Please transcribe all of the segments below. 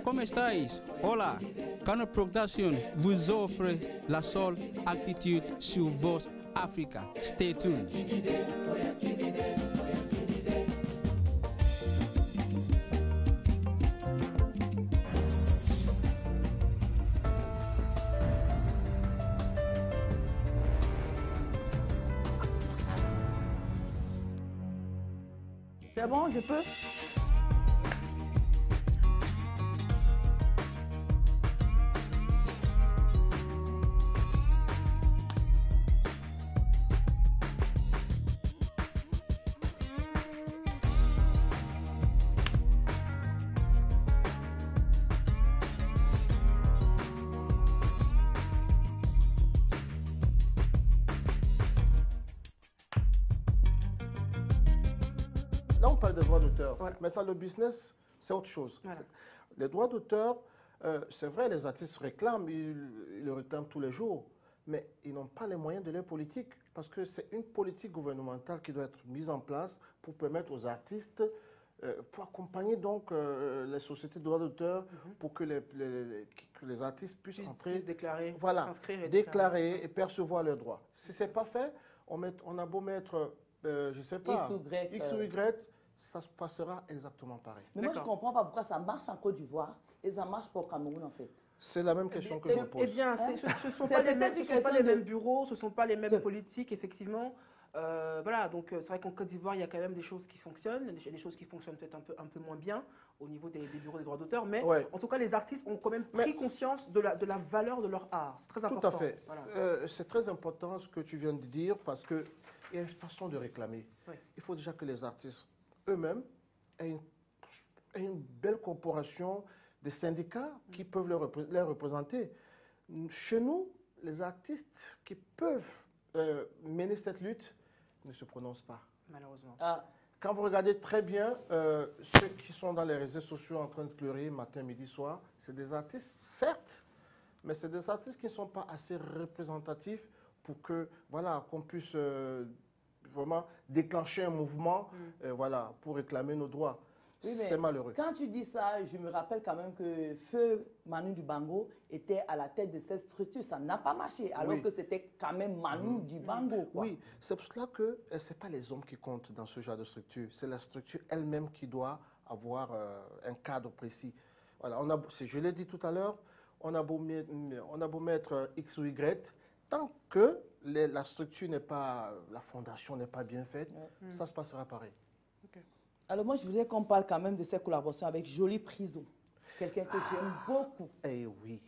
¿cómo estáis? Hola, Cano Production vous offre la seule attitude sur Voz Africa. Stay tuned. C'est bon, je peux? Là, on parle des droits d'auteur. Voilà. Maintenant, le business, c'est autre chose. Voilà. Les droits d'auteur, c'est vrai, les artistes réclament, ils le réclament tous les jours, mais ils n'ont pas les moyens de leur politique, parce que c'est une politique gouvernementale qui doit être mise en place pour permettre aux artistes, pour accompagner donc les sociétés de droits d'auteur, pour que les artistes puissent entrer, déclarer, voilà, s'inscrire et déclarer et percevoir leurs droits. Si ce n'est pas fait, on a beau mettre, je ne sais pas, X ou Y, ça se passera exactement pareil. Mais moi, je ne comprends pas pourquoi ça marche en Côte d'Ivoire et ça marche pas au Cameroun, en fait. C'est la même question que je me pose. Eh bien, ce ne sont pas les mêmes bureaux, ce ne sont pas les mêmes politiques, effectivement. Voilà, donc c'est vrai qu'en Côte d'Ivoire, il y a quand même des choses qui fonctionnent, il y a des choses qui fonctionnent peut-être un peu moins bien au niveau des bureaux des droits d'auteur, mais en tout cas, les artistes ont quand même pris conscience de la valeur de leur art. C'est très important. Tout à fait. Voilà. C'est très important ce que tu viens de dire, parce qu'il y a une façon de réclamer. Oui. Il faut déjà que les artistes eux-mêmes aient une belle corporation, des syndicats qui peuvent les représenter. Chez nous, les artistes qui peuvent mener cette lutte ne se prononcent pas. Malheureusement. Quand vous regardez très bien ceux qui sont dans les réseaux sociaux en train de pleurer matin, midi, soir, c'est des artistes, certes, mais c'est des artistes qui ne sont pas assez représentatifs pour que, voilà, qu'on puisse vraiment déclencher un mouvement voilà, pour réclamer nos droits. Oui, c'est malheureux. Quand tu dis ça, je me rappelle quand même que Feu Manu Dibango était à la tête de cette structure. Ça n'a pas marché, alors que c'était quand même Manu Dibango. Quoi. Oui, c'est pour cela que ce n'est pas les hommes qui comptent dans ce genre de structure. C'est la structure elle-même qui doit avoir un cadre précis. Voilà, je l'ai dit tout à l'heure, on a beau mettre X ou Y, tant que la structure n'est pas, la fondation n'est pas bien faite, ça se passera pareil. Okay. Alors moi, je voudrais qu'on parle quand même de cette collaboration avec Jolie Priso, quelqu'un que j'aime beaucoup. Eh oui,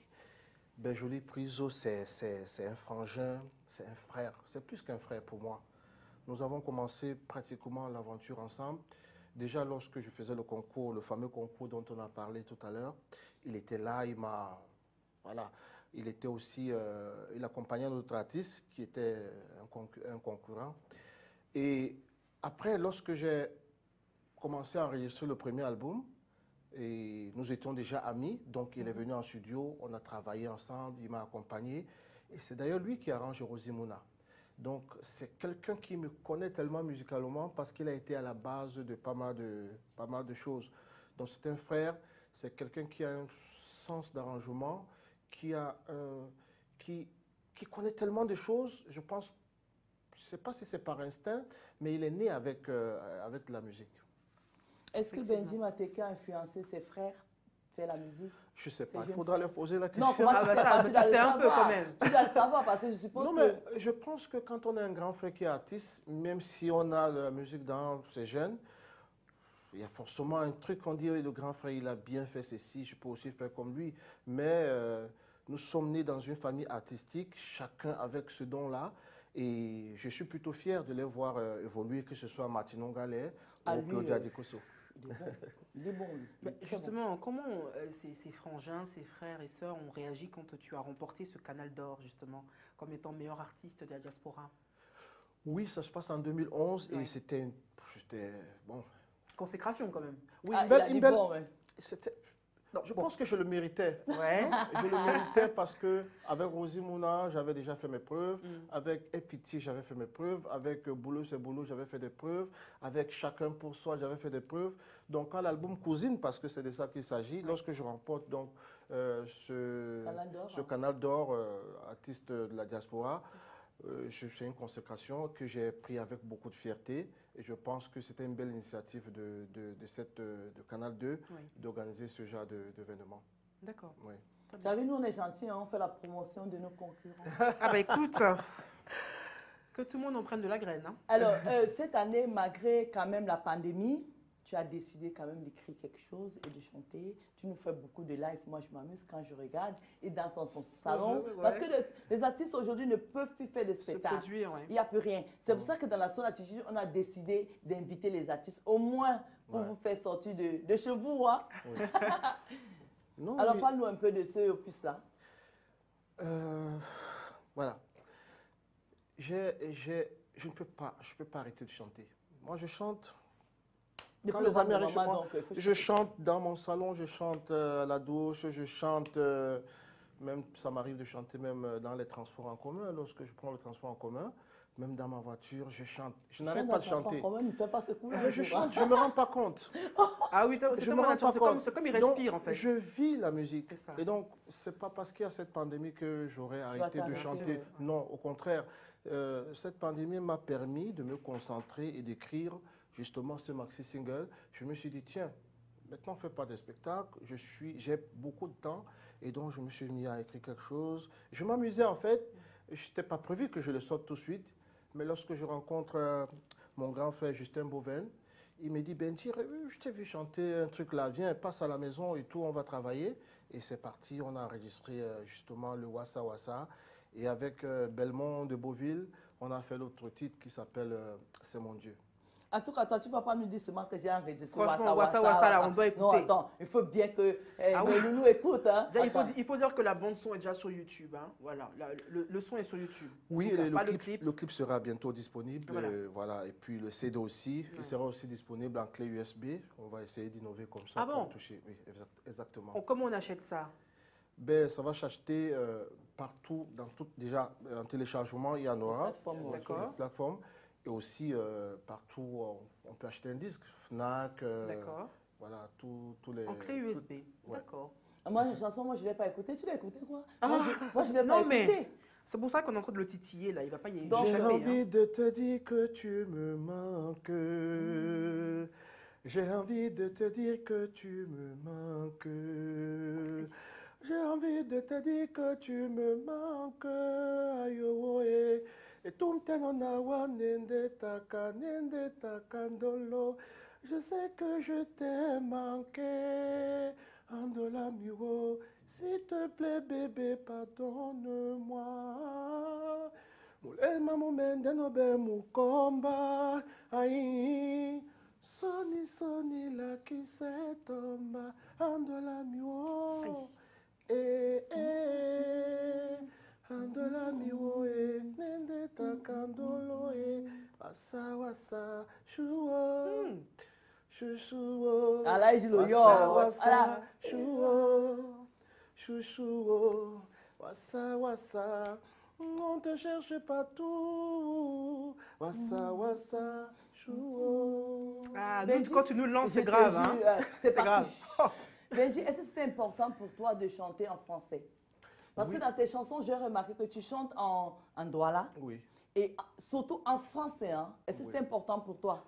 ben, Jolie Priso, c'est un frangin, c'est un frère, c'est plus qu'un frère pour moi. Nous avons commencé pratiquement l'aventure ensemble. Déjà, lorsque je faisais le concours, le fameux concours dont on a parlé tout à l'heure, il était là, voilà, il était aussi, il accompagnait un autre artiste qui était un concurrent. Et après, lorsque j'ai commencé à enregistrer le premier album, et nous étions déjà amis, donc il est venu en studio, on a travaillé ensemble, il m'a accompagné, et c'est d'ailleurs lui qui arrange Rosimona. Donc c'est quelqu'un qui me connaît tellement musicalement parce qu'il a été à la base de pas mal de choses. Donc c'est un frère, c'est quelqu'un qui a un sens d'arrangement, qui connaît tellement de choses, je pense, je ne sais pas si c'est par instinct, mais il est né avec la musique. Est-ce que Benji Mateka a influencé ses frères à faire la musique? Je ne sais pas, il faudra leur poser la question. Non, comment tu sais pas? Tu dois le savoir. Un peu quand même. Tu dois le savoir parce que je suppose non, mais je pense que quand on a un grand frère qui est artiste, même si on a la musique dans ses gènes, il y a forcément un truc qu'on dit, le grand frère, il a bien fait ceci, je peux aussi faire comme lui. Mais nous sommes nés dans une famille artistique, chacun avec ce don-là. Et je suis plutôt fier de les voir évoluer, que ce soit Martino Gallet ou Claudia Dikosso. Il est bon, lui. Justement, comment ces frangins, ces frères et sœurs ont réagi quand tu as remporté ce Canal d'Or, justement, comme étant meilleur artiste de la diaspora? Oui, ça se passe en 2011 et c'était bon. Consécration quand même. Oui, Non, je pense que je le méritais. Ouais. Je le méritais parce que avec Rosie Mouna, j'avais déjà fait mes preuves. Avec Epiti, j'avais fait mes preuves. Avec Boulot c'est Boulot, j'avais fait des preuves. Avec Chacun pour soi, j'avais fait des preuves. Donc quand l'album Cousine, parce que c'est de ça qu'il s'agit, lorsque je remporte donc ce Canal d'Or, artiste de la diaspora, c'est une consécration que j'ai pris avec beaucoup de fierté et je pense que c'était une belle initiative de Canal 2 d'organiser ce genre d'événement. D'accord. Oui. Tu as vu, nous on est gentils, hein, on fait la promotion de nos concurrents. Ah bah écoute, que tout le monde en prenne de la graine. Hein. Alors, cette année, malgré quand même la pandémie, tu as décidé quand même d'écrire quelque chose et de chanter. Tu nous fais beaucoup de live. Moi, je m'amuse quand je regarde. Et dans son salon. Parce que les artistes aujourd'hui ne peuvent plus faire de spectacles. Se produire, Il n'y a plus rien. C'est pour ça que dans la Soul Attitude, on a décidé d'inviter les artistes, au moins pour vous faire sortir de chez vous. Hein? Oui. Non, alors, parle-nous un peu de ce opus-là. Voilà. Je ne peux pas arrêter de chanter. Moi, je chante. Quand les amis arrivent chez moi, je chante dans mon salon, je chante à la douche, je chante, même ça m'arrive de chanter même dans les transports en commun, lorsque je prends le transport en commun, même dans ma voiture, je chante. Je n'arrête pas de chanter. Je chante, je ne me rends pas compte. Ah oui, je me rends pas compte. C'est comme il respire en fait. Je vis la musique. Et donc, ce n'est pas parce qu'il y a cette pandémie que j'aurais arrêté de chanter. Non, au contraire, cette pandémie m'a permis de me concentrer et d'écrire justement ce maxi single. Je me suis dit, tiens, maintenant on ne fait pas de spectacle, j'ai beaucoup de temps et donc je me suis mis à écrire quelque chose. Je m'amusais en fait, je n'étais pas prévu que je le sorte tout de suite, mais lorsque je rencontre mon grand frère Justin Boven, il me dit, Benji, je t'ai vu chanter un truc là, viens, passe à la maison et tout, on va travailler. Et c'est parti, on a enregistré justement le Wassa Wassa. Et avec Belmont de Beauville, on a fait l'autre titre qui s'appelle C'est mon Dieu. En tout cas, toi, tu ne vas pas nous dire seulement que j'ai enregistré Wassa, là, on doit écouter. Non, attends, il faut bien que nous nous écoute. Hein. Il faut dire que la bande-son est déjà sur YouTube. Hein. Voilà, le son est sur YouTube. Oui, le clip sera bientôt disponible. Voilà. Et puis le CD aussi, il sera aussi disponible en clé USB. On va essayer d'innover comme ça. Ah bon? Toucher. Oui, exactement. Comment on achète ça? Ben, ça va s'acheter partout, déjà en téléchargement, il y en aura sur les plateformes. Et aussi, partout, on peut acheter un disque, Fnac, voilà, tous les... En clé USB, d'accord. Moi, la chanson, moi, je ne l'ai pas écoutée. Tu l'as écoutée, quoi? Moi, je ne l'ai pas écoutée. C'est pour ça qu'on est en train de le titiller, là. Il ne va pas y aller. J'ai envie de te dire que tu me manques. J'ai envie de te dire que tu me manques. J'ai envie de te dire que tu me manques. Aïe, ouais. Et tout me tenona nende takandolo. Je sais que je t'ai manqué. Andola miwo, s'il te plaît bébé, pardonne-moi. Mulema mumende nobe mukomba. Aïe, soni la qui s'est tomba. Andola miwo. Andola miwo nende takandolo wasa wasa shuo shushuo ala ijilo yo wasa shuo shushuo wasa wasa on te cherche partout wasa wasa shuo. Ah, donc quand tu nous lances c'est grave hein. C'est grave. Benji, est-ce que c'était important pour toi de chanter en français? Parce que dans tes chansons, j'ai remarqué que tu chantes en douala. Oui. Et surtout en français. Hein. Est-ce que c'est important pour toi?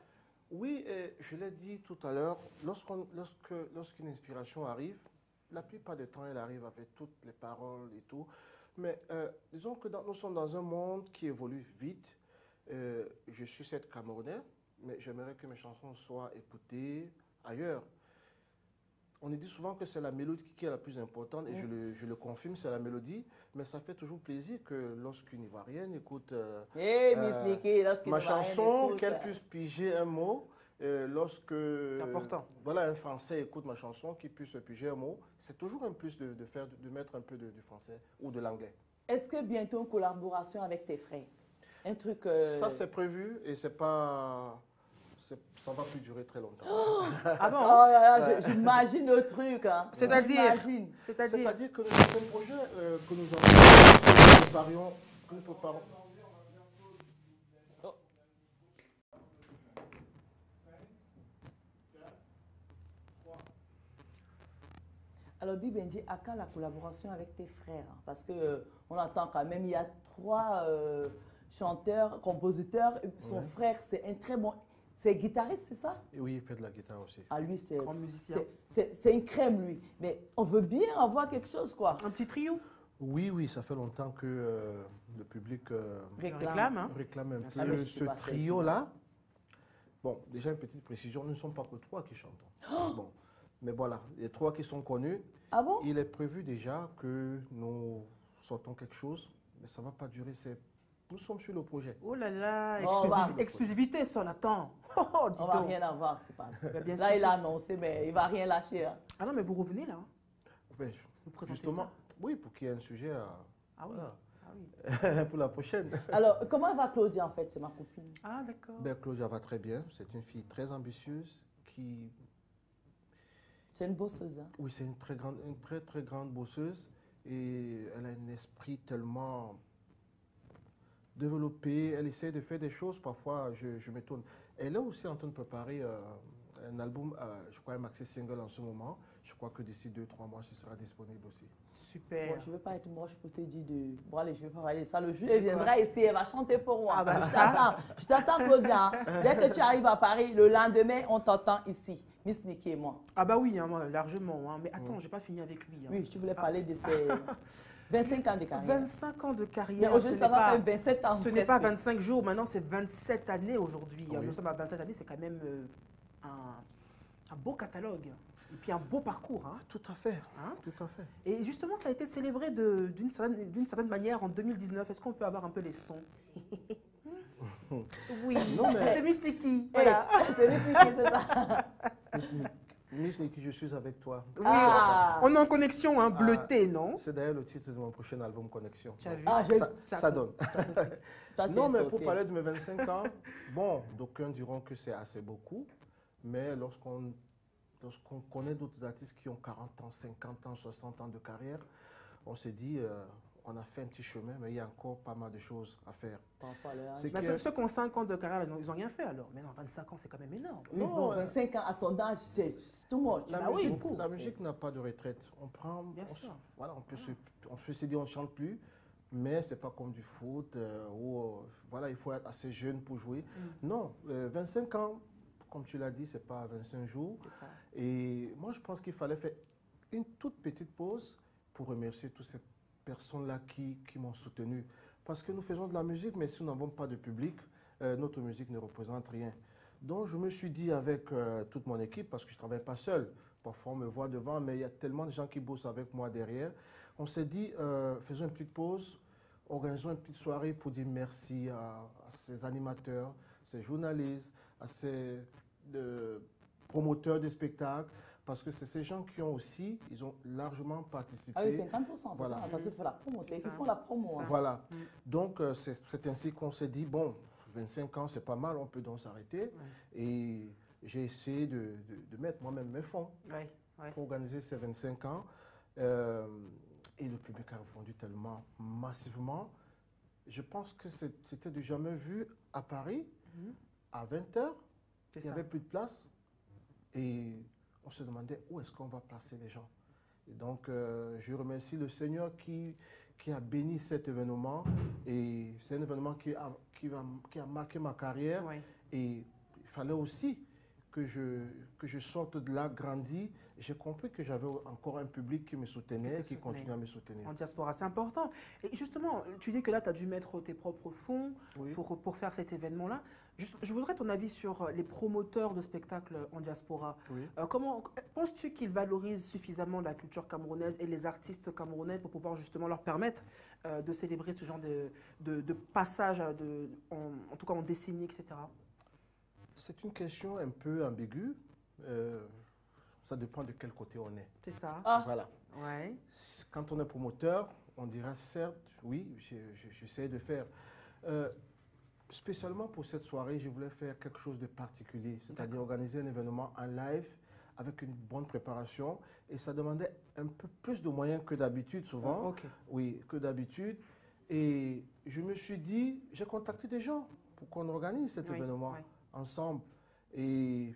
Oui, je l'ai dit tout à l'heure, lorsqu'une inspiration arrive, la plupart du temps, elle arrive avec toutes les paroles et tout. Mais disons que nous sommes dans un monde qui évolue vite. Je suis cette Camerounais, mais j'aimerais que mes chansons soient écoutées ailleurs. On dit souvent que c'est la mélodie qui est la plus importante et je le confirme, c'est la mélodie. Mais ça fait toujours plaisir que lorsqu'une Ivoirienne écoute ma chanson, qu'elle puisse piger un mot. Lorsque voilà, un Français écoute ma chanson, qu'il puisse piger un mot, c'est toujours un plus de mettre un peu de français ou de l'anglais. Est-ce que bientôt une collaboration avec tes frères? Un truc... Ça, c'est prévu et c'est pas ça ne va plus durer très longtemps. Ah bon? Oh là là, j'imagine le truc. Hein. C'est-à-dire C'est-à-dire que c'est un projet que nous avons, que nous préparons. Alors, Bibenji, à quand la collaboration avec tes frères? Parce qu'on entend quand même, il y a 3 chanteurs, compositeurs. Son frère, c'est un très bon... C'est guitariste, c'est ça? Et oui, il fait de la guitare aussi. Ah, lui, c'est... Grand musicien. C'est une crème, lui. Mais on veut bien avoir quelque chose, quoi. Un petit trio? Oui, ça fait longtemps que le public Réclame, hein? réclame un peu Ah, mais je ce sais pas, trio-là. Bon, déjà une petite précision, nous ne sommes pas que 3 qui chantons. Bon, mais voilà, les 3 qui sont connus. Ah bon? Il est prévu déjà que nous sortons quelque chose, mais ça ne va pas durer. Nous sommes sur le projet. Oh là là, Oh, bah. exclusivité, ça, on attend. Oh, dis On va donc. rien avoir, tu parles. Bien Là, sûr il a que annoncé, mais il ne va rien lâcher. Hein. Ah non, mais vous revenez là, hein. Ouais, Vous présentez justement, ça. oui, pour qu'il y ait un sujet Ah oui. voilà, Ah oui. pour la prochaine. Alors, comment va Claudia, en fait? C'est ma copine. Ah d'accord. Ben, Claudia va très bien. C'est une fille très ambitieuse qui... C'est une bosseuse. Hein? Oui, c'est une très grande bosseuse et elle a un esprit tellement développé. Elle essaie de faire des choses, parfois je m'étonne. Elle est aussi en train de préparer un album, je crois un maxi single en ce moment. Je crois que d'ici 2-3 mois, ce sera disponible aussi. Super. Bon, je ne veux pas être moche pour te dire de... Bon, allez, je ne vais pas parler de ça. Le juillet viendra ici, elle va chanter pour moi. Ah, bah, Je t'attends, Claudia. Hein. Dès que tu arrives à Paris, le lendemain, on t'entend ici. Miss Nikki et moi. Ah bah oui, hein, moi, largement. Hein. Mais attends, j'ai pas fini avec lui. Hein. Oui, je voulais parler de ses 25 ans de carrière. 25 ans de Mais carrière. aujourd'hui, ça va faire 27 ans. Ce n'est pas 25 jours, maintenant c'est 27 années aujourd'hui. Oui. Nous sommes à 27 années, c'est quand même un beau catalogue. Et puis un beau parcours. Hein. Tout à fait, Hein? tout à fait. Et justement, ça a été célébré d'une certaine manière en 2019. Est-ce qu'on peut avoir un peu les sons? Oui, Non, mais- c'est Miss Nikki. Hey, Voilà. c'est Miss Nikki, c'est ça. Miss Nikki, je suis avec toi. Oui, Ah. on est en connexion, hein, bleuté, non? C'est d'ailleurs le titre de mon prochain album, Connexion. Tu as vu? Ah, Ça donne. Toi, tu Non, es mais pour sorcier. parler de mes 25 ans, bon, d'aucuns diront que c'est assez beaucoup, mais lorsqu'on connaît d'autres artistes qui ont 40 ans, 50 ans, 60 ans de carrière, on se dit, on a fait un petit chemin, mais il y a encore pas mal de choses à faire. Par rapport à l'âge. C'est Mais que- ceux qui ont 5 ans de carrière, ils n'ont rien fait alors. Mais non, 25 ans, c'est quand même énorme. Oui, Non, bon, 25 ans à son âge, c'est too much. La Ah oui, musique, beaucoup. la musique n'a pas de retraite. On prend, Bien on, sûr. voilà, on peut se dire on chante plus, mais c'est pas comme du foot où voilà, il faut être assez jeune pour jouer. Non, 25 ans, comme tu l'as dit, c'est pas 25 jours. C'est ça. Et moi, je pense qu'il fallait faire une toute petite pause pour remercier toutes ces personnes-là qui m'ont soutenu. Parce que nous faisons de la musique, mais si nous n'avons pas de public, notre musique ne représente rien. Donc, je me suis dit avec toute mon équipe, parce que je ne travaille pas seul, parfois on me voit devant, mais il y a tellement de gens qui bossent avec moi derrière, on s'est dit, faisons une petite pause, organisons une petite soirée pour dire merci à ces animateurs, ces journalistes, à ces promoteurs de spectacles, parce que c'est ces gens qui ont aussi, ils ont largement participé. Ah oui, 50%, c'est Voilà. ça. Parce qu'il faut la promo. C'est eux qui ça. font la promo. C'est hein. ça. Voilà. Donc, c'est ainsi qu'on s'est dit, bon, 25 ans, c'est pas mal, on peut donc s'arrêter. Et j'ai essayé de mettre moi-même mes fonds Ouais, ouais. pour organiser ces 25 ans. Et le public a répondu tellement massivement. Je pense que c'était du jamais vu à Paris, à 20h. C'est Il n'y ça. avait plus de place. Et on se demandait où est-ce qu'on va placer les gens. Et donc, je remercie le Seigneur qui a béni cet événement. Et c'est un événement qui a marqué ma carrière. Ouais. Et il fallait aussi que je sorte de là grandi. J'ai compris que j'avais encore un public qui me soutenait, Qui te qui soutenait. continue à me soutenir. En diaspora, c'est important. Et justement, tu dis que là, tu as dû mettre tes propres fonds Oui. pour faire cet événement-là. Je voudrais ton avis sur les promoteurs de spectacles en diaspora. Oui. Comment penses-tu qu'ils valorisent suffisamment la culture camerounaise et les artistes camerounais pour pouvoir justement leur permettre de célébrer ce genre de passage, en tout cas en décennie, etc. C'est une question un peu ambiguë. Ça dépend de quel côté on est. C'est ça. Ah. Voilà. Ouais. Quand on est promoteur, on dira certes, oui, j'essaie de faire. Spécialement pour cette soirée, je voulais faire quelque chose de particulier, c'est-à-dire organiser un événement en live avec une bonne préparation. Et ça demandait un peu plus de moyens que d'habitude, souvent. Ok. Oui, que d'habitude. Et je me suis dit, j'ai contacté des gens pour qu'on organise cet événement ensemble. Et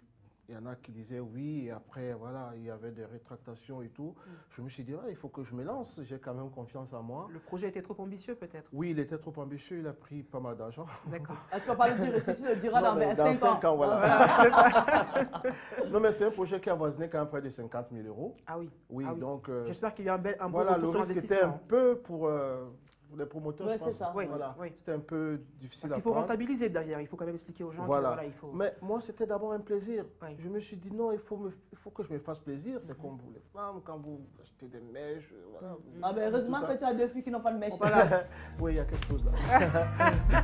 il y en a qui disaient oui, et après, voilà, il y avait des rétractations et tout. Je me suis dit, il faut que je me lance, j'ai quand même confiance en moi. Le projet était trop ambitieux, peut-être? Oui, il était trop ambitieux, il a pris pas mal d'argent. D'accord. Ah, tu ne vas pas le dire ici, tu le diras Non, dans 5 ans. Voilà. Non, mais c'est un projet qui a avoisiné quand même près de 50 000 euros. Ah oui. Oui, Ah oui. donc... J'espère qu'il y a un bon voilà, retour le sur risque investissement. était un peu pour les promoteurs, Ouais, je pense. c'est ça. Oui, Voilà. oui. C'était un peu difficile Parce à qu'il faut prendre. rentabiliser derrière, il faut quand même expliquer aux gens Voilà. que voilà, il faut... Mais moi, c'était d'abord un plaisir. Oui. Je me suis dit, non, il faut que je me fasse plaisir. C'est comme vous, les femmes, quand vous achetez des mèches. Voilà, Ah ben, heureusement tout ça. que tu as 2 filles qui n'ont pas de mèche. Voilà. Oui, il y a quelque chose là.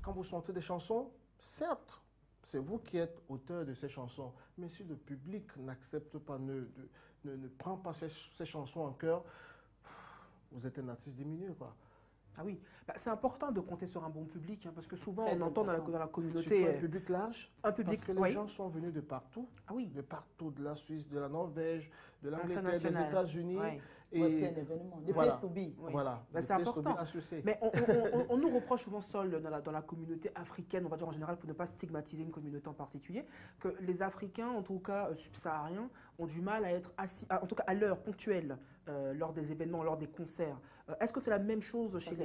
Quand vous chantez des chansons, certes, c'est vous qui êtes auteur de ces chansons, mais si le public n'accepte pas, ne prend pas ces chansons en cœur, vous êtes un artiste diminué, quoi. Ah oui, bah, c'est important de compter sur un bon public, hein, parce que souvent Très on entend dans la Surtout communauté... un public large, un public, parce que les oui. gens sont venus de partout, Ah oui, de la Suisse, de la Norvège, de l'Angleterre, des international. États-Unis. Ouais. Et Ouais, c'était un événement. The voilà. place to be. Oui. Voilà, Bah, the c'est place to be important. associé. Mais on nous reproche souvent, Sol, dans la communauté africaine, on va dire en général, pour ne pas stigmatiser une communauté en particulier, que les Africains, en tout cas subsahariens, ont du mal à être assis, en tout cas à l'heure ponctuelle, lors des événements, lors des concerts. Est-ce que c'est la même chose chez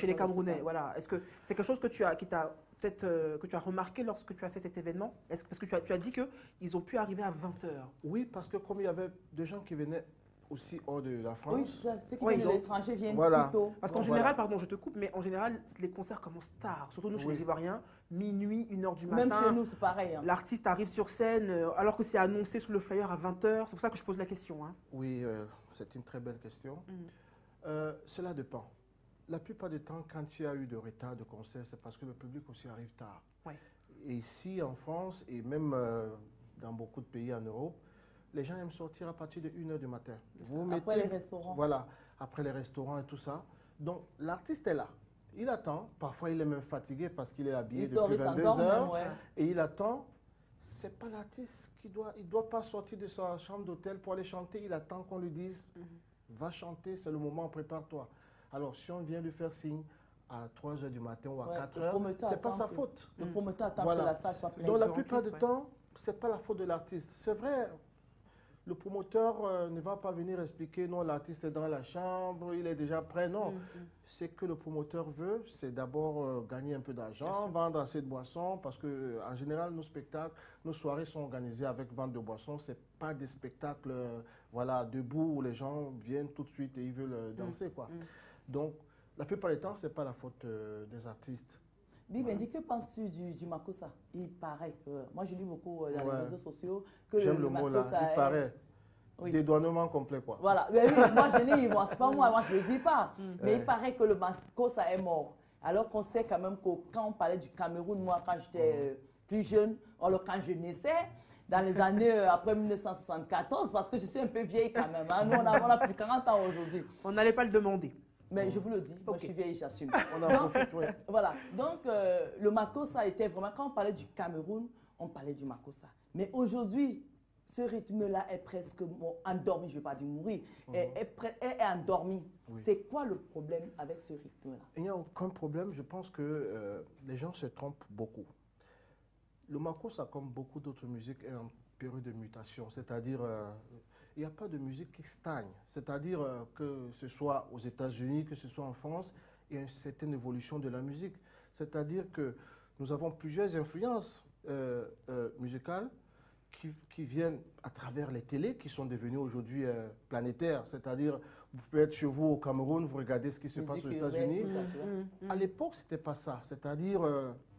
les Camerounais? Voilà. Est-ce que c'est quelque chose que tu as remarqué lorsque tu as fait cet événement? Parce que tu as dit qu'ils ont pu arriver à 20 h. Oui, parce que comme il y avait des gens qui venaient aussi hors de la France, Oui, c'est ça. Ceux qui Oui, viennent de donc, l'étranger viennent voilà. plus tôt. Parce qu'en Voilà. général, pardon, je te coupe, mais en général, les concerts commencent tard, surtout nous chez Oui. les Ivoiriens, minuit, 1 h du matin. Même chez nous, c'est pareil. Hein. L'artiste arrive sur scène alors que c'est annoncé sous le flyer à 20 h. C'est pour ça que je pose la question. Hein. oui, c'est une très belle question. Cela dépend. La plupart du temps, quand il y a eu de retard de concert, c'est parce que le public aussi arrive tard. Ouais. Et ici, en France, et même dans beaucoup de pays en Europe, les gens aiment sortir à partir de 1 h du matin. Après les restaurants. Voilà, après les restaurants et tout ça. Donc, l'artiste est là. Il attend. Parfois, il est même fatigué parce qu'il est habillé depuis 22 heures. Ouais. Et il attend. C'est pas l'artiste qui doit... Il ne doit pas sortir de sa chambre d'hôtel pour aller chanter. Il attend qu'on lui dise, va chanter, c'est le moment, prépare-toi. Alors, si on vient lui faire signe à 3 h du matin ou à 4 h, c'est pas sa faute. Le promoteur attend Voilà. que la salle soit pleine. Donc, la en plupart plus, du temps, c'est pas la faute de l'artiste. C'est vrai, le promoteur ne va pas venir expliquer, non, l'artiste est dans la chambre, il est déjà prêt. Non, ce que le promoteur veut, c'est d'abord gagner un peu d'argent, vendre assez de boissons, parce que en général, nos spectacles, nos soirées sont organisées avec vente de boissons. Ce n'est pas des spectacles voilà, debout où les gens viennent tout de suite et ils veulent danser, quoi. Donc, la plupart du temps, ce n'est pas la faute des artistes. Bibendi, que penses-tu du Makossa? Il paraît que, moi je lis beaucoup dans les réseaux sociaux, que j'aime le mot là, il paraît. Oui. Dédouanement complet, quoi. Voilà, mais oui, moi je lis, bon, c'est pas moi je ne le dis pas, mais il paraît que le Makossa est mort. Alors qu'on sait quand même que quand on parlait du Cameroun, moi quand j'étais plus jeune, alors quand je naissais, dans les années après 1974, parce que je suis un peu vieille quand même, hein, nous on a plus de 40 ans aujourd'hui. On n'allait pas le demander. Mais je vous le dis, moi je suis vieille, j'assume. On en profite, oui. Voilà, donc le Makossa était vraiment, quand on parlait du Cameroun, on parlait du Makossa. Mais aujourd'hui, ce rythme-là est presque endormi, je ne vais pas dire mourir, est endormi. Oui. C'est quoi le problème avec ce rythme-là? Il n'y a aucun problème. Je pense que les gens se trompent beaucoup. Le makossa, comme beaucoup d'autres musiques, est en période de mutation. C'est-à-dire, il n'y a pas de musique qui stagne. C'est-à-dire que ce soit aux États-Unis, que ce soit en France, il y a une certaine évolution de la musique. C'est-à-dire que nous avons plusieurs influences musicales qui viennent à travers les télés, qui sont devenues aujourd'hui planétaires. C'est-à-dire, vous pouvez être chez vous au Cameroun, vous regardez ce qui se passe aux États-Unis. À l'époque, ce n'était pas ça. C'est-à-dire,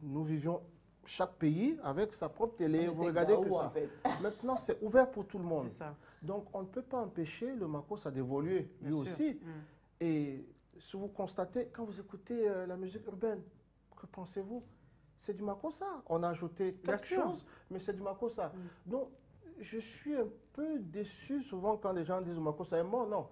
nous vivions chaque pays avec sa propre télé. Vous regardez que ça. En fait. Maintenant, c'est ouvert pour tout le monde. Donc, on ne peut pas empêcher le makossa d'évoluer, lui aussi. Et si vous constatez, quand vous écoutez la musique urbaine, que pensez-vous? C'est du makossa. On a ajouté quelque chose, mais c'est du makossa. Donc, je suis un peu déçu souvent quand les gens disent le makossa est mort. Non,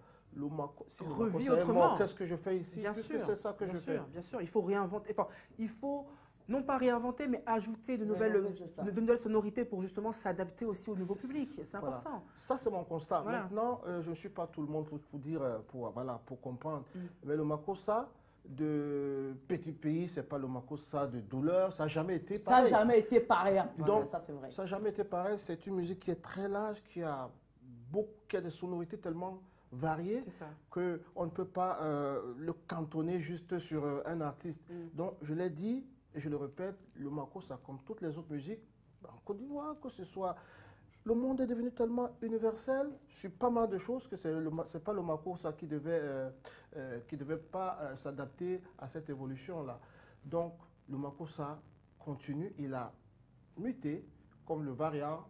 si le makossa est mort, qu'est-ce que je fais ici? Puisque c'est ça que je fais. Bien sûr, il faut réinventer. Enfin, il faut non pas réinventer, mais ajouter de nouvelles sonorités pour justement s'adapter aussi au nouveau public. C'est important. Ça, c'est mon constat. Maintenant, je ne suis pas tout le monde pour dire, pour comprendre. Mais le makossa de petit pays, ce n'est pas le makossa de douleur. Ça n'a jamais été pareil. Ça n'a jamais été pareil. Donc, ça, c'est vrai. Ça n'a jamais été pareil. C'est une musique qui est très large, qui a des sonorités tellement variées qu'on ne peut pas le cantonner juste sur un artiste. Donc, je l'ai dit, et je le répète, le makossa, comme toutes les autres musiques, en Côte d'Ivoire, que ce soit, le monde est devenu tellement universel sur pas mal de choses que c'est pas le makossa qui devait pas s'adapter à cette évolution-là. Donc, le makossa continue, il a muté comme le variant.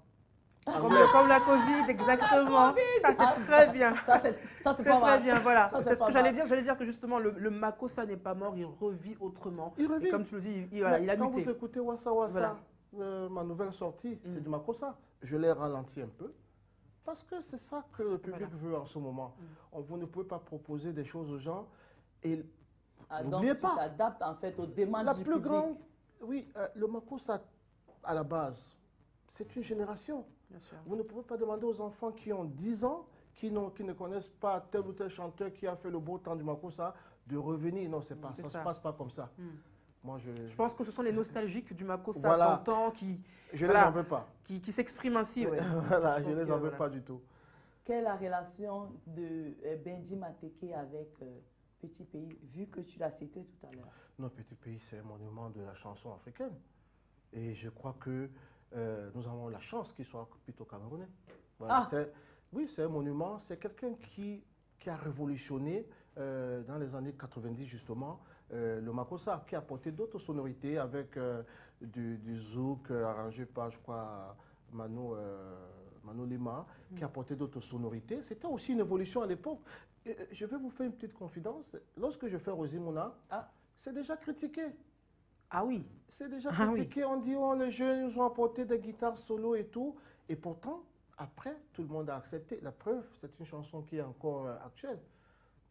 Comme la Covid, exactement. Ça, c'est très bien. Ça, c'est très bien, voilà. C'est ce que j'allais dire. J'allais dire que justement, le makossa n'est pas mort, il revit autrement. Il revit. Et comme tu le dis, il a muté. Quand vous écoutez Wassa Wassa, ma nouvelle sortie, c'est du makossa. Je l'ai ralenti un peu parce que c'est ça que le public veut en ce moment. Vous ne pouvez pas proposer des choses aux gens et n'oubliez pas. Tu t'adaptes en fait aux demandes du public. Oui, le makossa à la base, c'est une génération. Bien sûr. Vous ne pouvez pas demander aux enfants qui ont 10 ans, qui ne connaissent pas tel ou tel chanteur qui a fait le beau temps du makossa, de revenir. Non, ça ne se passe pas comme ça. Moi, je pense que ce sont les nostalgiques du makossa d'antan qui je les en veux pas. Qui s'expriment ainsi. Voilà, je les en veux pas du tout. Quelle est la relation de Benji Mateke avec Petit Pays, vu que tu l'as cité tout à l'heure? Non, Petit Pays, c'est un monument de la chanson africaine. Et je crois que nous avons la chance qu'il soit plutôt camerounais. Voilà, oui, c'est un monument. C'est quelqu'un qui a révolutionné dans les années 90 justement le makossa, qui a apporté d'autres sonorités avec du zouk arrangé par, je crois, Mano Lima, qui a apporté d'autres sonorités. C'était aussi une évolution à l'époque. Je vais vous faire une petite confidence. Lorsque je fais Rosimona, c'est déjà critiqué. Ah oui. C'est déjà critiqué. On dit, oh, les jeunes nous ont apporté des guitares solo et tout. Et pourtant, après, tout le monde a accepté. La preuve, c'est une chanson qui est encore actuelle.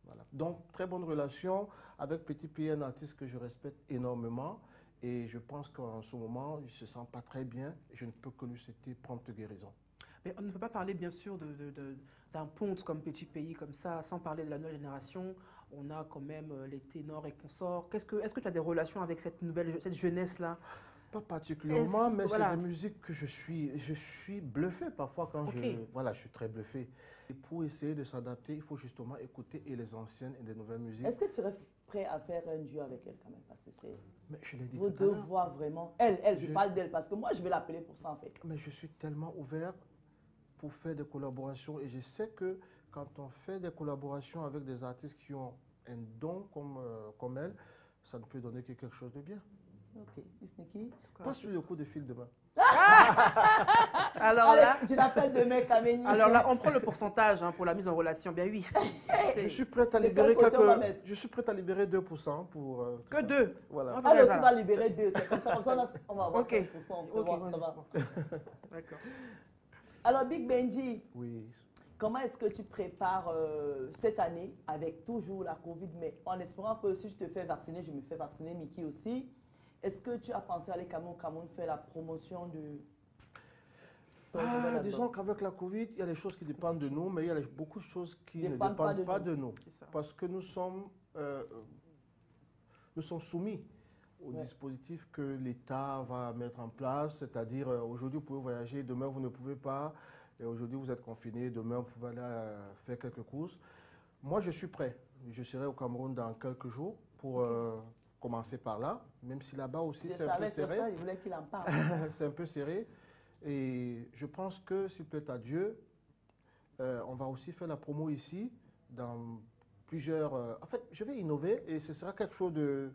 Voilà. Donc, très bonne relation avec Petit Pays, un artiste que je respecte énormément. Et je pense qu'en ce moment, il ne se sent pas très bien. Je ne peux que lui souhaiter prompte guérison. Mais on ne peut pas parler, bien sûr, d'un ponte comme Petit Pays, comme ça, sans parler de la nouvelle génération. On a quand même les ténors et consorts. Est-ce que tu as des relations avec cette jeunesse-là? Pas particulièrement, mais c'est des musiques que je suis bluffé parfois quand je suis très bluffé. Et pour essayer de s'adapter, il faut justement écouter et les anciennes et les nouvelles musiques. Est-ce que tu serais prêt à faire un duo avec elle quand même? Parce que c'est vos deux voix vraiment. Je parle d'elle parce que moi, je vais l'appeler pour ça en fait. Mais je suis tellement ouvert pour faire des collaborations et je sais que quand on fait des collaborations avec des artistes qui ont un don comme elle, ça ne peut donner que quelque chose de bien. Ok, Isniki. Pas sur le coup de fil demain. Alors là, je l'appelle demain Kameni. Alors là, on prend le pourcentage pour la mise en relation. Bien oui. Je suis prête à libérer je suis prête à libérer 2% pour. Que 2. Voilà. Alors tu vas libérer 2. C'est comme ça, on va avoir 5%. Ça va. D'accord. Alors Big Benji. Oui. Comment est-ce que tu prépares cette année avec toujours la Covid, mais en espérant que si je te fais vacciner, je me fais vacciner, Mickey aussi. Est-ce que tu as pensé à aller Cameroun faire la promotion de... Disons qu'avec la Covid, il y a des choses qui dépendent de nous, mais il y a beaucoup de choses qui ne dépendent pas de nous. Parce que nous sommes soumis au dispositif que l'État va mettre en place, c'est-à-dire aujourd'hui vous pouvez voyager, demain vous ne pouvez pas, et aujourd'hui vous êtes confiné, demain vous pouvez aller faire quelques courses. Moi je suis prêt, je serai au Cameroun dans quelques jours pour commencer par là, même si là-bas aussi c'est un peu serré. Ça, je voulais qu'il en parle. C'est un peu serré, et je pense que s'il plaît à Dieu, on va aussi faire la promo ici dans plusieurs... en fait, je vais innover et ce sera quelque chose de...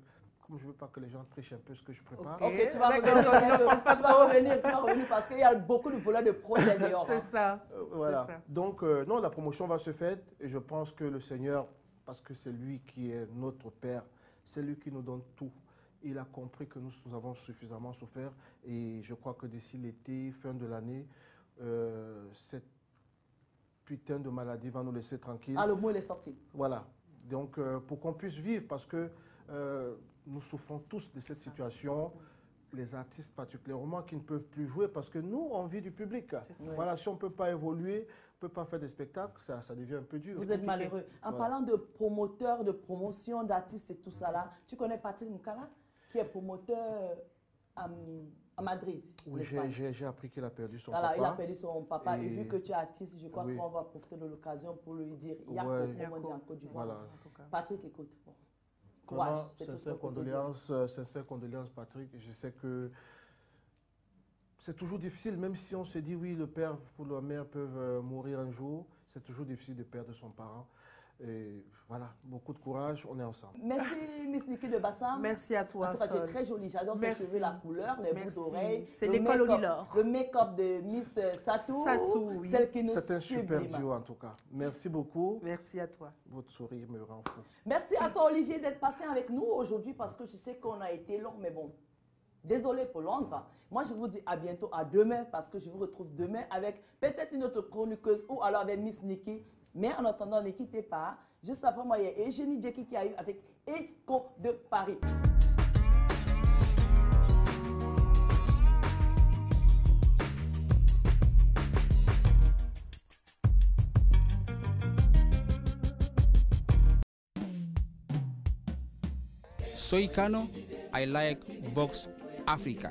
Comme je ne veux pas que les gens trichent un peu ce que je prépare. Ok, tu vas revenir parce qu'il y a beaucoup de volets de projets dehors. C'est ça. Voilà. Donc, non, la promotion va se faire et je pense que le Seigneur, parce que c'est lui qui est notre Père, c'est lui qui nous donne tout. Il a compris que nous avons suffisamment souffert et je crois que d'ici l'été, fin de l'année, cette putain de maladie va nous laisser tranquilles. Ah, le mot il est sorti. Voilà. Donc, pour qu'on puisse vivre, parce que nous souffrons tous de cette situation, les artistes particulièrement qui ne peuvent plus jouer parce que nous, on vit du public. Voilà, si on ne peut pas évoluer, on ne peut pas faire des spectacles, ça devient un peu dur. Vous êtes malheureux. En parlant de promoteurs, de promotion, d'artistes et tout ça là, tu connais Patrick Moukala, qui est promoteur à Madrid. Oui, j'ai appris qu'il a perdu son papa. Voilà, il a perdu son papa et vu que tu es artiste, je crois qu'on va profiter de l'occasion pour lui dire il y a en Côte d'Ivoire. Voilà. Patrick, écoute. Courage, sincères condoléances, Patrick. Je sais que c'est toujours difficile, même si on se dit oui, le père ou la mère peuvent mourir un jour, c'est toujours difficile de perdre son parent. Et voilà, beaucoup de courage, on est ensemble. Merci Miss Niki de Bassam. Merci à toi. En tout cas, tu es très jolie. J'adore tes cheveux, la couleur, les boucles d'oreilles. C'est l'école Olilor. Le make-up de Miss Satou. Oui. Celle qui nous C'est un super duo en tout cas. Merci beaucoup. Merci à toi. Votre sourire me rend fou. Merci à toi Olivier d'être passé avec nous aujourd'hui parce que je sais qu'on a été long, mais bon. Désolé pour Londres. Moi, je vous dis à bientôt, à demain, parce que je vous retrouve demain avec peut-être une autre chroniqueuse ou alors avec Miss Niki. Mais en attendant, ne quittez pas. Juste après moi, il y a Eugénie Djeki qui arrive avec Écho de Paris. Soy Kano, I like Vox Africa.